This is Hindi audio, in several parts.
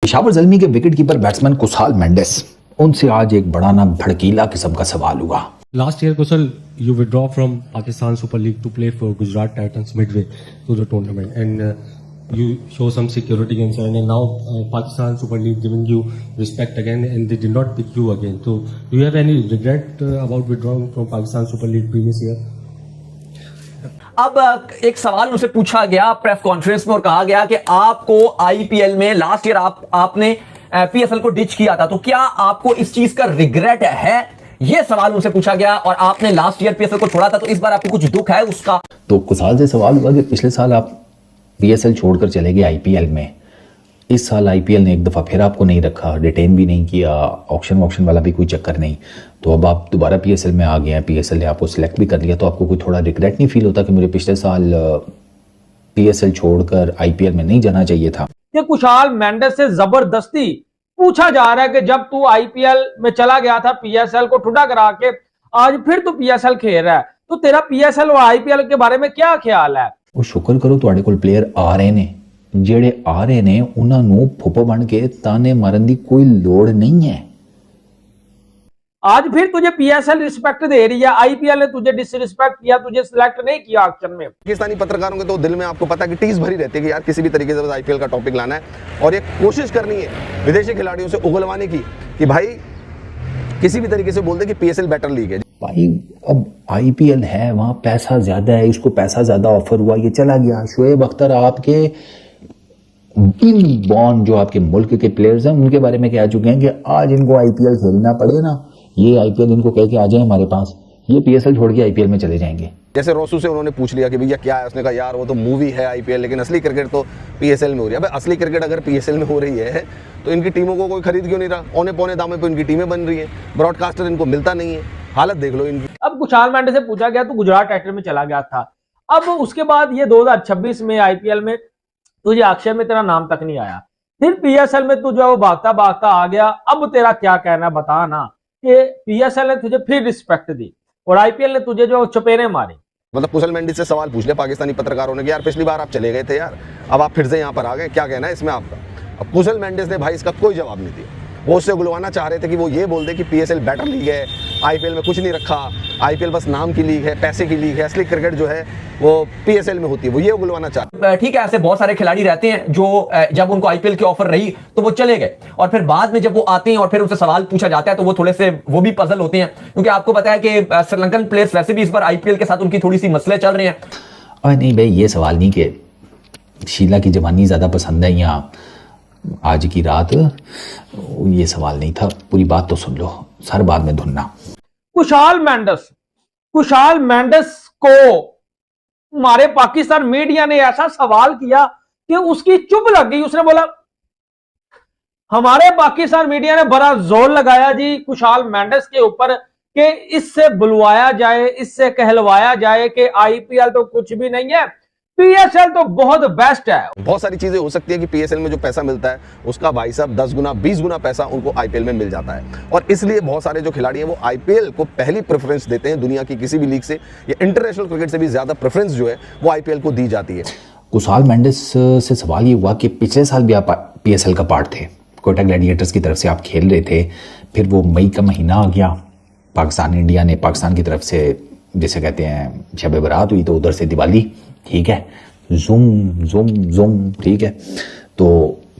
पेशावर ज़ल्मी के wicket keeper batsman Kusal Mendis, उनसे आज एक बड़ा ना भड़कीला किस्म का सवाल हुआ। Last year, Kusal, you withdraw from Pakistan Super League to play for Gujarat Titans midway to the tournament, and you show some security concern. And now Pakistan Super League giving you respect again, and they did not pick you again. So, do you have any regret about withdrawing from Pakistan Super League previous year? अब एक सवाल उनसे पूछा गया प्रेस कॉन्फ्रेंस में और कहा गया कि आपको आईपीएल में लास्ट ईयर आपने पीएसएल को डिच किया था, तो क्या आपको इस चीज का रिग्रेट है? यह सवाल उनसे पूछा गया। और आपने लास्ट ईयर पीएसएल को छोड़ा था, तो इस बार आपको कुछ दुख है उसका? तो कुशाल से सवाल हुआ कि पिछले साल आप पीएसएल छोड़कर चले गए आईपीएल में, इस साल आईपीएल ने एक दफा फिर आपको नहीं रखा, डिटेन भी नहीं किया, ऑक्शन वाला भी कोई चक्कर नहीं, तो अब आप दोबारा पीएसएल में आ गए हैं, पीएसएल ने आपको सिलेक्ट भी कर लिया, तो आपको कोई थोड़ा रिग्रेट नहीं फील होता कि मुझे पिछले साल पीएसएल छोड़कर आईपीएल में नहीं जाना चाहिए था? कि कुशाल मेंडिस से जबरदस्ती पूछा जा रहा है कि जब तू आईपीएल में चला गया था पीएसएल को ठुडा करा के, आज फिर तू पीएसएल खेल रहा है, तो तेरा पीएसएल और आईपीएल के बारे में क्या ख्याल है? वो शुक्र करो ਤੁਹਾਡੇ ਕੋਲ प्लेयर आ रहे ने, ਜਿਹੜੇ आ रहे ने ਉਹਨਾਂ ਨੂੰ ਫੁੱਫੋ ਬਣ ਕੇ ਤਾਨੇ ਮਾਰਨ ਦੀ ਕੋਈ ਲੋੜ नहीं है। आज फिर तुझे पीएसएल रिस्पेक्ट दे रही है, आईपीएल ने तुझे डिसरिस्पेक्ट किया, तुझे सिलेक्ट नहीं किया ऑक्शन में। पाकिस्तानी पत्रकारों के तो दिल में आपको पता है कि टीस भरी रहती है कि यार किसी भी तरीके से आईपीएल का टॉपिक लाना है और ये कोशिश करनी है विदेशी खिलाड़ियों से उगलवाने की कि भाई किसी भी तरीके से बोल दे कि पीएसएल बेटर लीग है। भाई अब आईपीएल है, वहां पैसा ज्यादा है, इसको पैसा ज्यादा ऑफर हुआ, ये चला गया। शोएब अख्तर आपके इनबॉर्न जो आपके मुल्क के प्लेयर्स हैं उनके बारे में कह चुके हैं कि आज इनको आईपीएल खेलना पड़े ना, ये आईपीएल इनको कह के आ जाए हमारे पास, ये पीएसएल छोड़ के आईपीएल में चले जाएंगे। जैसे रोसू से उन्होंने पूछ लिया कि भैया क्या है, उसने कहा यार वो तो मूवी है आईपीएल, लेकिन असली क्रिकेट तो पीएसएल में हो रही है। अब असली क्रिकेट अगर पीएसएल में हो रही है तो इनकी टीमों को कोई खरीद क्यों नहीं रहा? औने पौने दामों पे इनकी टीमें बन रही है, ब्रॉडकास्टर इनको मिलता नहीं है, हालत देख लो इनकी। अब कुशाल मेंडिस से पूछा गया तो गुजरात टाइटन में चला गया था, अब उसके बाद ये 2026 में आईपीएल में तुझे अक्षय में तेरा नाम तक नहीं आया, फिर पीएसएल में तू जो भागता भागता आ गया। अब तेरा क्या कहना, बता ना, कि पीएसएल ने तुझे फिर रिस्पेक्ट दी और आईपीएल ने तुझे जो चपेने मारी। मतलब कुशल मेंडिस से सवाल पूछ लिया पाकिस्तानी पत्रकारों ने कि यार पिछली बार आप चले गए थे यार, अब आप फिर से यहाँ पर आ गए, क्या कहना है इसमें आपका? अब कुशल मेंडिस ने भाई इसका कोई जवाब नहीं दिया। वो उससे गुलवाना चाह रहे थे कि वो ये बोल दे कि पीएसएल बेटर लीग है, आईपीएल में कुछ नहीं रखा, आईपीएल बस नाम की लीग है, पैसे की लीग है, असली क्रिकेट जो है वो पीएसएल में होती है, वो ये गुलवाना चाहते। ठीक है, ऐसे बहुत सारे खिलाड़ी रहते हैं जो जब उनको आईपीएल की ऑफर रही तो वो चले गए, और फिर बाद में जब वो आते हैं और फिर उनसे सवाल पूछा जाता है तो वो थोड़े से वो भी पजल होते हैं, क्योंकि आपको पता है कि श्रीलंकन प्लेयर्स वैसे भी इस बार आईपीएल के साथ उनकी थोड़ी सी मसले चल रहे हैं। और नहीं भाई, ये सवाल नहीं कि शीला की जवानी ज्यादा पसंद है या आज की रात, ये सवाल नहीं था, पूरी बात तो सुन लो, सर बाद में धुनना। कुशाल मेंडिस को हमारे पाकिस्तान मीडिया ने ऐसा सवाल किया कि उसकी चुप लग गई। उसने बोला, हमारे पाकिस्तान मीडिया ने बड़ा जोर लगाया जी कुशाल मेंडिस के ऊपर कि इससे बुलवाया जाए, इससे कहलवाया जाए कि आईपीएल तो कुछ भी नहीं है, पीएसएल तो बहुत बेस्ट है। बहुत सारी चीजें हो सकती है कि पीएसएल में जो पैसा मिलता है उसका भाई साहब 10 गुना 20 गुना पैसा उनको आईपीएल में मिल जाता है, और इसलिए बहुत सारे जो खिलाड़ी हैं वो आईपीएल को पहली प्रेफरेंस देते हैं दुनिया की किसी भी लीग से, या इंटरनेशनल क्रिकेट से भी ज्यादा प्रेफरेंस जो है वो आईपीएल को दी जाती है। कुशाल मेंडिस से सवाल ये हुआ कि पिछले साल भी आप पीएसएल का पार्ट थे, कोटा ग्लैडिएटर्स की तरफ से आप खेल रहे थे, फिर वो मई का महीना आ गया, पाकिस्तान इंडिया ने पाकिस्तान की तरफ से जैसे कहते हैं शब बारात हुई, तो उधर से दिवाली, ठीक है, ज़ूम, ठीक है, तो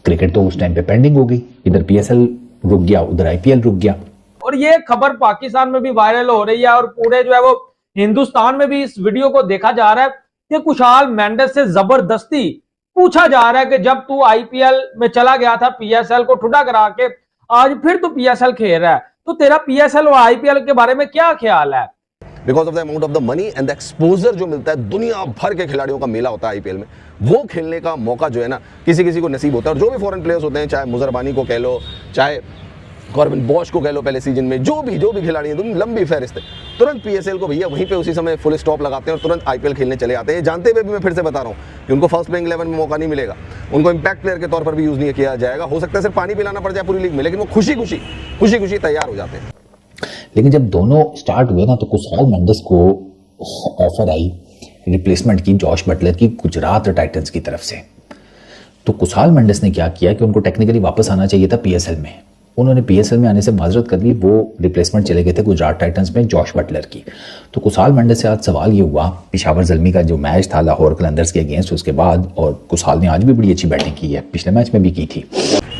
क्रिकेट तो उस टाइम पे पेंडिंग हो गई, इधर पीएसएल रुक गया, उधर आईपीएल रुक गया। और ये खबर पाकिस्तान में भी वायरल हो रही है और पूरे जो है वो हिंदुस्तान में भी इस वीडियो को देखा जा रहा है कि कुशाल मेंडिस से जबरदस्ती पूछा जा रहा है कि जब तू आईपीएल में चला गया था पीएसएल को ठुडा करा के, आज फिर तू पीएसएल खेल रहा है, तो तेरा पीएसएल और आईपीएल के बारे में क्या ख्याल है? Because of the amount of the money and the exposure जो मिलता है, दुनिया भर के खिलाड़ियों का मेला होता है आईपीएल में, वो खेलने का मौका जो है ना किसी किसी को नसीब होता है। और जो भी फॉरेन प्लेयर्स होते हैं, चाहे मुजरबानी को कह लो, चाहे कॉर्बिन बॉश को कह लो, पहले सीजन में जो भी खिलाड़ी हैं, लंबी फहरिस्त है, तुरंत पीएसएल को भैया वहीं पे उसी समय फुल स्टॉप लगाते हैं और तुरंत आईपीएल खेलने चले आते हैं, जानते हुए भी मैं फिर से बता रहा हूँ कि उनको फर्स्ट प्लेइंग 11 में मौका नहीं मिलेगा, उनको इंपैक्ट प्लेयर के तौर पर भी यूज नहीं किया जाएगा, हो सकता है सिर्फ पानी पिलाना पड़ जाए पूरी लीग में, लेकिन वो खुशी खुशी तैयार हो जाते हैं। लेकिन जब दोनों स्टार्ट हुए ना, तो कुशाल मेंडिस को ऑफर आई रिप्लेसमेंट की जॉश बटलर की गुजरात टाइटंस की तरफ से, तो कुशाल मेंडिस ने क्या किया कि उनको टेक्निकली वापस आना चाहिए था पीएसएल में। उन्होंने पीएसएल में आने से माजरत कर ली, वो रिप्लेसमेंट चले गए थे गुजरात टाइटंस में जॉश बटलर की। तो कुशाल मेंडिस से आज सवाल ये हुआ, पेशावर ज़ल्मी का जो मैच था लाहौर कलंदर्स के अगेंस्ट, उसके बाद, और कुशाल ने आज भी बड़ी अच्छी बैटिंग की है, पिछले मैच में भी की थी।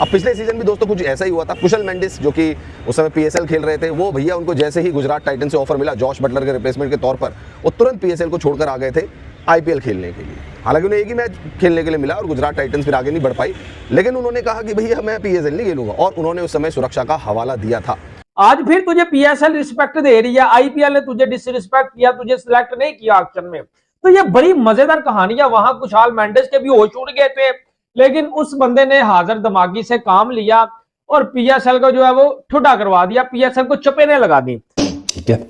अब पिछले सीजन भी दोस्तों कुछ ऐसा ही हुआ था। कुशल मेंडिस जो कि उस समय पीएसएल खेल रहे थे, वो भैया उनको जैसे ही गुजरात टाइटंस से ऑफर मिला जॉश बटलर के रिप्लेसमेंट के तौर पर, वो तुरंत पीएसएल को छोड़कर आ गए थे आईपीएल खेलने के लिए। हालांकि उन्हें एक ही मैच खेलने के लिए मिला और गुजरात टाइटंस फिर आगे नहीं बढ़ पाई, लेकिन उन्होंने कहा कि भैया मैं पीएसएल नहीं खेलूंगा, और उन्होंने उस समय सुरक्षा का हवाला दिया था। आज फिर तुझे पीएसएल रिस्पेक्ट दे रही है, आईपीएल ने तुझे डिसरिस्पेक्ट किया, तुझे सिलेक्ट नहीं किया ऑक्शन में। तो ये बड़ी मजेदार कहानियां, वहां कुशाल मेंडिस के भी होश उड़ गए थे, लेकिन उस बंदे ने हाजिर दिमागी से काम लिया और पीएसएल को जो है वो ठुड्डा करवा दिया, पीएसएल को चपेने लगा दी। ठीक है,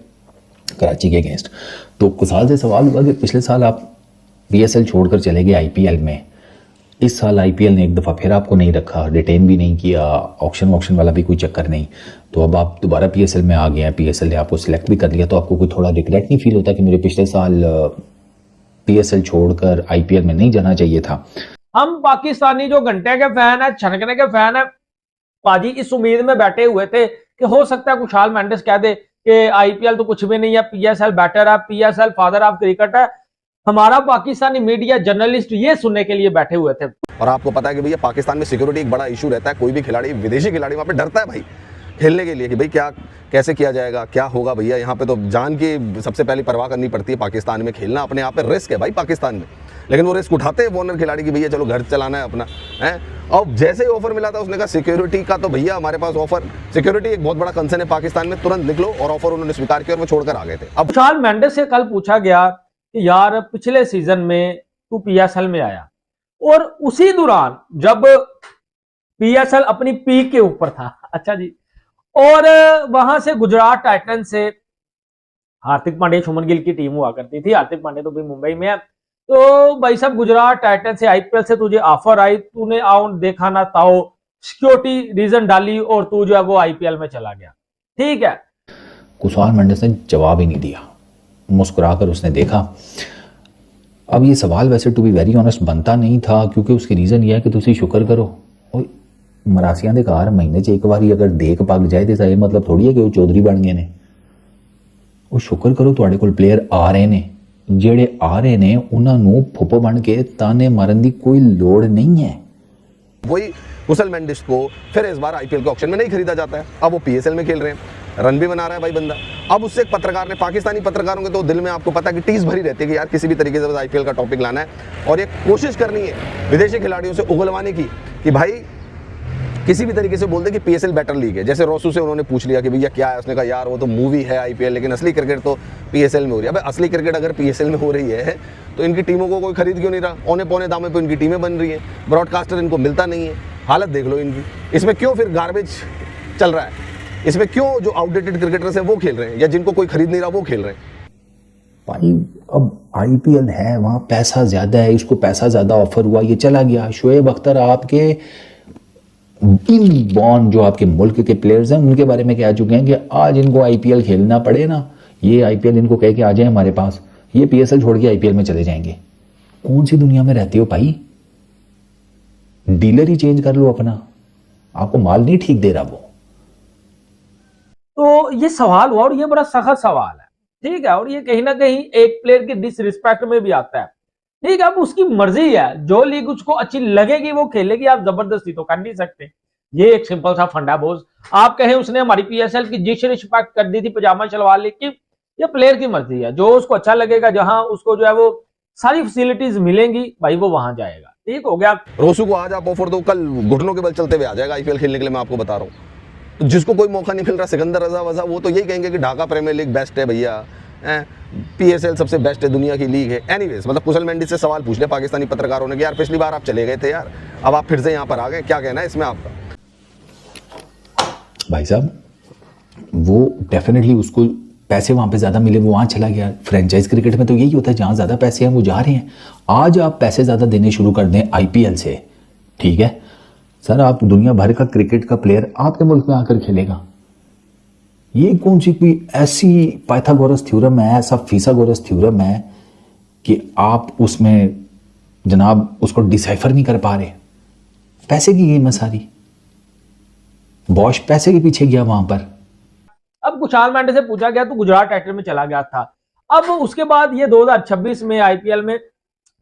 कराची के अगेंस्ट। तो कुशाल से सवाल हुआ कि पिछले साल आप पीएसएल छोड़कर चले गए आईपीएल में, इस साल आईपीएल ने एक दफ़ा फिर आपको नहीं रखा, रिटेन भी नहीं किया, ऑक्शन वाला भी कोई चक्कर नहीं, तो अब आप दोबारा पीएसएल में आ गए हैं, पीएसएल ने आपको सिलेक्ट भी कर लिया, तो आपको कोई थोड़ा रिग्रेट नहीं फील होता कि मुझे पिछले साल पीएसएल छोड़कर आईपीएल में नहीं जाना चाहिए था? हम पाकिस्तानी जो घंटे के फैन है, छनकने के फैन है, पाजी इस उम्मीद में बैठे हुए थे कि हो सकता है कुशाल मेंडिस कह दे कि आईपीएल तो कुछ भी नहीं है, पीएसएल बेटर है, पीएसएल फादर ऑफ क्रिकेट है। हमारा पाकिस्तानी मीडिया जर्नलिस्ट ये सुनने के लिए बैठे हुए थे। और आपको पता है कि भैया पाकिस्तान में सिक्योरिटी एक बड़ा इशू रहता है। कोई भी खिलाड़ी, विदेशी खिलाड़ी वहाँ पे डरता है भाई खेलने के लिए कि भाई क्या कैसे किया जाएगा, क्या होगा। भैया यहाँ पे तो जान की सबसे पहले परवाह करनी पड़ती है। पाकिस्तान में खेलना अपने आप पे रिस्क है भाई पाकिस्तान में, लेकिन वो रिस्क उठाते हैं वॉर्नर खिलाड़ी की, भैया चलो घर चलाना है अपना है। अब जैसे ही ऑफर मिला था उसने कहा सिक्योरिटी का तो भैया हमारे पास ऑफर, सिक्योरिटी एक बहुत बड़ा कंसर्न है पाकिस्तान में, तुरंत निकलो, और ऑफर उन्होंने स्वीकार किया और वो छोड़कर आ गए थे। अब कुशाल मेंडिस से कल पूछा गया कि यार पिछले सीजन में तू पीएसएल में आया और उसी दौरान जब पीएसएल अपनी पीक के ऊपर था, अच्छा जी, और वहां से गुजरात टाइटन से हार्दिक पांड्या शुभमन गिल की टीम हुआ करती थी, हार्दिक पांड्या तो भी मुंबई में है, तो भाई साहब गुजरात टाइटन से आईपीएल से तुझे ऑफर आई, तूने आओ देखा ना ताओ, सिक्योरिटी रीजन डाली और तू जो है वो आईपीएल में चला गया। ठीक है, कुशाल मेंडिस ने जवाब ही नहीं दिया, मुस्कुराकर उसने देखा। अब ये सवाल वैसे टू बी वेरी ऑनेस्ट बनता नहीं था, क्योंकि उसकी रीज़न ये है कि तुसी शुक्र करो और मरासियां दे घर महीने च एक बारी अगर देख पग जाए तो ये मतलब थोड़ी है कि वो चौधरी बन गए ने। वो शुक्र करो तुहाडे कोल प्लेयर आ रहे ने, जेड़े आ रहे ने उन्हां नूं फुप्पो बन के ताने मारन दी कोई लोड़ नहीं है। वही कुशल मेंडिस को फिर इस बार आईपीएल के ऑक्शन में नहीं खरीदा जाता है। अब वो पीएसएल में खेल रहे हैं, रन भी बना रहा है भाई बंदा। अब उससे एक पत्रकार ने, पाकिस्तानी पत्रकारों के तो दिल में आपको पता है कि टीस भरी रहती है कि यार किसी भी तरीके से बस आईपीएल का टॉपिक लाना है और एक कोशिश करनी है विदेशी खिलाड़ियों से उगलवाने की कि भाई किसी भी तरीके से बोल दे कि पीएसएल बेटर लीग है। जैसे रोसू से उन्होंने पूछ लिया कि भैया क्या है, उसने कहा यार वो तो मूवी है आईपीएल, लेकिन असली क्रिकेट तो पीएसएल में हो रही है। अब असली क्रिकेट अगर पीएसएल में हो रही है तो इनकी टीमों को कोई खरीद क्यों नहीं रहा? औने पौने दामों पे इनकी टीमें बन रही है, ब्रॉडकास्टर इनको मिलता नहीं है। हालत देख लो इनकी, इसमें क्यों फिर गार्बेज चल रहा है? इसमें क्यों जो आउटडेटेड क्रिकेटर्स हैं वो खेल रहे हैं, या जिनको कोई खरीद नहीं रहा वो खेल रहे हैं? भाई अब आईपीएल है, वहाँ पैसा ज़्यादा है, इसको पैसा ज़्यादा ऑफर हुआ, ये चला गया। शोएब अख्तर आपके बॉर्न जो आपके मुल्क के प्लेयर्स हैं उनके बारे में कह चुके हैं कि आज इनको आईपीएल खेलना पड़े ना, ये आईपीएल इनको कह के आ जाए हमारे पास, ये पीएसएल छोड़ के आईपीएल में चले जाएंगे। कौन सी दुनिया में रहते हो भाई? डीलर ही चेंज कर लो अपना, आपको माल नहीं ठीक दे रहा वो। तो ये सवाल हुआ और ये बड़ा सख्त सवाल है, ठीक है, और ये कहीं ना कहीं एक प्लेयर की डिसरिस्पेक्ट में भी आता है। ठीक है, अब उसकी मर्जी है, जो लीग उसको अच्छी लगेगी वो खेलेगी, आप जबरदस्ती तो कर नहीं सकते। ये एक सिंपल सा फंडा बोझ। आप कहें उसने हमारी पीएसएल की डिसरिस्पेक्ट कर दी थी पजामा शलवार लीग की, ये प्लेयर की मर्जी है, जो उसको अच्छा लगेगा, जहां उसको जो है वो सारी फैसिलिटीज मिलेंगी भाई वो वहां जाएगा। ठीक हो गया। रोसू को आज आप ऑफर दो, कल घुटनों के बल चलते हुए आ जाएगा आईपीएल खेलने के लिए, मैं आपको बता रहा हूँ। तो जिसको कोई मौका नहीं मिल रहा, सिकंदर रजा वजा, वो तो यही कहेंगे कि ढाका प्रीमियर लीग बेस्ट है भैया, पीएसएल सबसे बेस्ट है, दुनिया की लीग है। एनीवेज, मतलब कुशल मेंडिस से सवाल पूछ ले पाकिस्तानी पत्रकारों ने कि यार पिछली बार आप चले गए थे यार, अब आप फिर से यहाँ पर आ गए, क्या कहना है इसमें आपका? भाई साहब वो डेफिनेटली उसको पैसे वहाँ पे ज़्यादा मिले, वो वहाँ चला गया। फ्रेंचाइज क्रिकेट में तो यही होता है, जहाँ ज़्यादा पैसे हैं वो जा रहे हैं। आज आप पैसे ज़्यादा देने शुरू कर दें आईपीएल से, ठीक है सर, आप दुनिया भर का क्रिकेट का प्लेयर आपके मुल्क में आकर खेलेगा। ये कौन सी कोई ऐसी पाइथागोरस थ्योरम है, ऐसा फिसागोरस थ्योरम है कि आप उसमें जनाब उसको डिसाइफर नहीं कर पा रहे? पैसे की गेम है सारी। बॉश पैसे के पीछे गया वहां पर। अब कुशाल मेंडिस से पूछा गया तो गुजरात टाइटंस में चला गया था। अब उसके बाद ये 2026 में आईपीएल में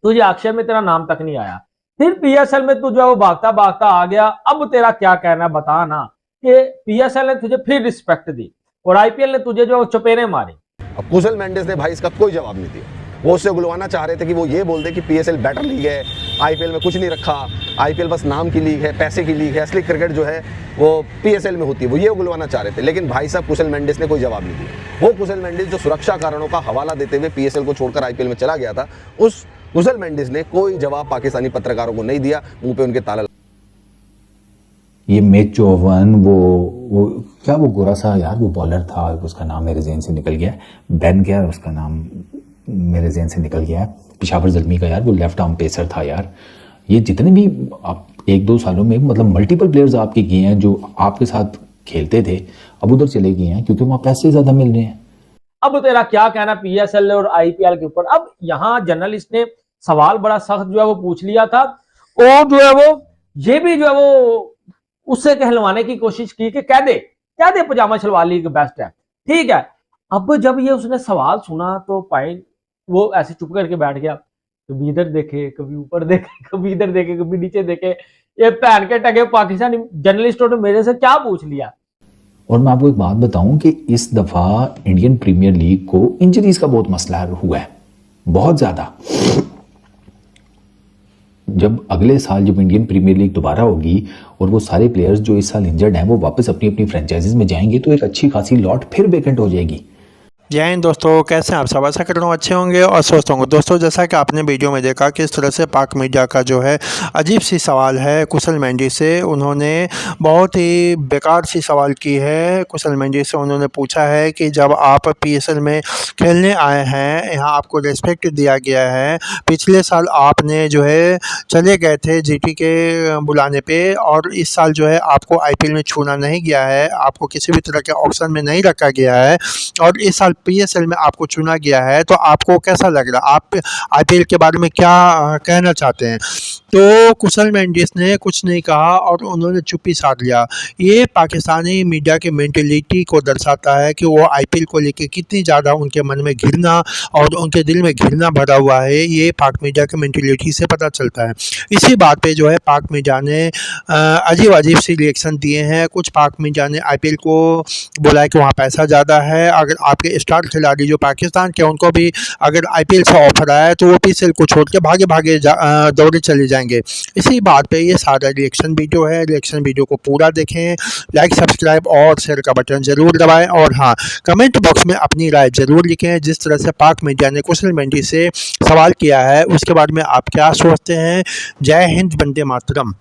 तुझे अक्षय में तेरा नाम तक नहीं आया, फिर पीएसएल में तू जो है वो भागता भागता आ गया। अब तेरा क्या कहना है बता ना, कि पीएसएल ने तुझे फिर रिस्पेक्ट दी और आईपीएल ने तुझे जो चपेने मारी। अब कुशल मेंडिस ने भाई इसका कोई जवाब नहीं दिया। वो उससे गुलवाना चाह रहे थे कि वो ये बोल दे कि पीएसएल बेटर लीग है, आईपीएल में कुछ नहीं रखा, आईपीएल बस नाम की लीग है, पैसे की लीग है, असली क्रिकेट जो है वो पीएसएल में होती है, वो ये गुलवाना चाह रहे थे। लेकिन भाई साहब कुशल मेंडिस ने कोई जवाब नहीं दिया। वो कुशल मेंडिस जो सुरक्षा कारणों का हवाला देते हुए पीएसएल को छोड़कर आईपीएल में चला गया था, उस कुशल मेंडिस ने कोई जवाब पाकिस्तानी पत्रकारों को नहीं दिया, मुंह पे उनके ताला। ये मैच चौवन वो क्या वो गोरा सा यार वो बॉलर था, उसका नाम मेरे जहन से निकल गया, बैन क्या उसका नाम मेरे जहन से निकल गया है, पेशावर ज़ल्मी का यार, वो लेफ्ट आर्म पेसर था यार। ये जितने भी आप 1-2 सालों में मतलब मल्टीपल प्लेयर्स आपके गए हैं जो आपके साथ खेलते थे, अब उधर चले गए हैं क्योंकि वहाँ पैसे ज़्यादा मिल रहे हैं। अब तेरा क्या कहना पीएसएल और आईपीएल के ऊपर? अब यहाँ जर्नलिस्ट ने सवाल बड़ा सख्त जो है वो पूछ लिया था और जो है वो ये भी जो है वो उससे कहलवाने की कोशिश की कि कह दे पजामा शलवार लीग बेस्ट है, ठीक है। अब जब ये उसने सवाल सुना तो पाइन वो ऐसे चुप करके बैठ गया, कभी इधर देखे, कभी ऊपर देखे, कभी इधर देखे, कभी नीचे देखे। ये पहन के टके पाकिस्तानी जर्नलिस्टों ने मेरे से क्या पूछ लिया। और मैं आपको एक बात बताऊं कि इस दफा इंडियन प्रीमियर लीग को इंजरीज का बहुत मसला हुआ है, बहुत ज्यादा। जब अगले साल जब इंडियन प्रीमियर लीग दोबारा होगी और वो सारे प्लेयर्स जो इस साल इंजर्ड हैं वो वापस अपनी अपनी फ्रेंचाइजीज में जाएंगे तो एक अच्छी खासी लॉट फिर वेकेंट हो जाएगी। जय हिंद दोस्तों, कैसे हैं आप सब? आशा कर रहा हूँ अच्छे होंगे और स्वस्थ होंगे। दोस्तों, जैसा कि आपने वीडियो में देखा कि इस तरह से पाक मीडिया का जो है अजीब सी सवाल है कुशल मेंडिस से। उन्होंने बहुत ही बेकार सी सवाल की है कुशल मेंडिस से। उन्होंने पूछा है कि जब आप पीएसएल में खेलने आए हैं, यहाँ आपको रिस्पेक्ट दिया गया है, पिछले साल आपने जो है चले गए थे जीटी के बुलाने पर और इस साल जो है आपको आईपीएल में छूना नहीं गया है, आपको किसी भी तरह के ऑप्शन में नहीं रखा गया है और इस साल पीएसएल में आपको चुना गया है, तो आपको कैसा लग रहा है? आप आईपीएल के बारे में क्या कहना चाहते हैं? तो कुशल मेंडिस ने कुछ नहीं कहा और उन्होंने चुप्पी साध लिया। ये पाकिस्तानी मीडिया के मेंटेलिटी को दर्शाता है कि वो आईपीएल को लेके कितनी ज़्यादा उनके मन में घृणा और उनके दिल में घृणा भरा हुआ है, ये पाक मीडिया के मेंटेलिटी से पता चलता है। इसी बात पे जो है पाक मीडिया ने अजीब सी रिएक्शन दिए हैं। कुछ पाक मीडिया ने आईपीएल को बोला है कि वहाँ पैसा ज़्यादा है, अगर आपके स्टार खिलाड़ी जो पाकिस्तान के उनको भी अगर आईपीएल से ऑफर आया है तो वो पीएसएल को छोड़ के भागे दौड़े चले जाएंगे। इसी बात पे ये सारा रिएक्शन वीडियो है। रिएक्शन वीडियो को पूरा देखें, लाइक, सब्सक्राइब और शेयर का बटन जरूर दबाएं और हाँ, कमेंट बॉक्स में अपनी राय जरूर लिखें। जिस तरह से पाक मीडिया ने कुशल मेंडिस से सवाल किया है उसके बारे में आप क्या सोचते हैं? जय हिंद, वंदे मातरम।